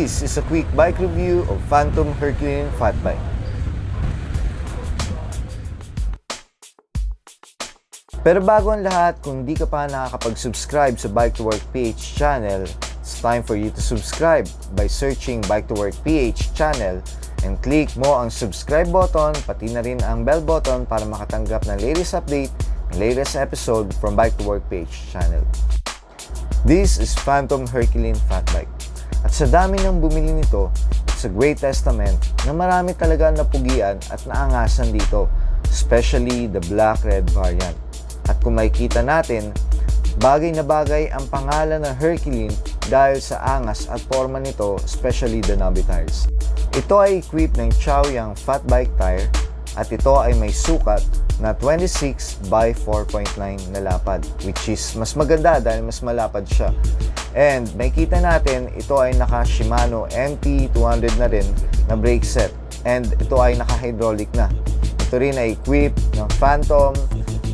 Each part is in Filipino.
This is a quick bike review of Phantom Herculin fat bike. Pero bago ang lahat, kung di ka pa nakakapag-subscribe sa Bike to Work PH channel, it's time for you to subscribe by searching Bike to Work PH channel and click mo ang subscribe button, pati na rin ang bell button para makatanggap ng latest update, ng latest episode from Bike to Work PH channel. This is Phantom Herculin fat bike. At sa dami ng bumili nito, it's a great testament na marami talaga napugian at naangasan dito, especially the black-red variant. At kung makikita natin, bagay na bagay ang pangalan ng Herculin dahil sa angas at forma nito, especially the knobby tires. Ito ay equipped ng Chaoyang fat bike tire at ito ay may sukat na 26 by 4.9 na lapad, which is mas maganda dahil mas malapad siya. And makikita natin, ito ay naka Shimano MT200 na rin na brake set, and ito ay naka hydraulic na. Ito rin ay equipped ng Phantom,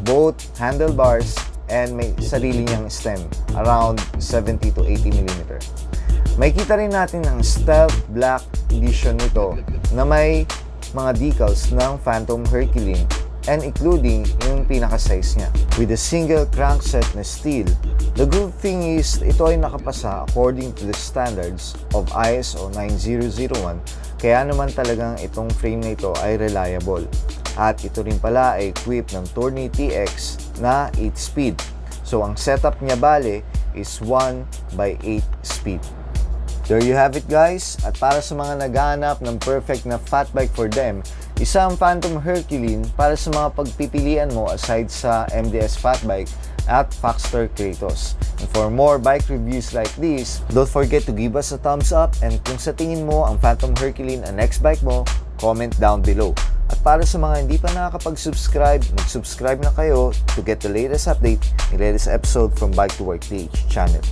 both handlebars, and may sarili niyang stem, around 70 to 80 mm. Makikita rin natin ang Stealth Black Edition nito na may mga decals ng Phantom Herculin and including yung pinaka-size niya. With a single crankset na steel, the good thing is ito ay nakapasa according to the standards of ISO 9001, kaya naman talagang itong frame na ito ay reliable. At ito rin pala ay equipped ng Tourney TX na 8-speed. So ang setup niya bale is 1 by 8 speed. There you have it guys, at para sa mga naghahanap ng perfect na fat bike for them, isa ang Phantom Herculin para sa mga pagpipilian mo aside sa MDS fat bike at Foxter Kratos. And for more bike reviews like this, don't forget to give us a thumbs up, and kung sa tingin mo ang Phantom Herculin ang next bike mo, comment down below. At para sa mga hindi pa nakakapag-subscribe, mag-subscribe na kayo to get the latest update, the latest episode from Bike to Work PH channel.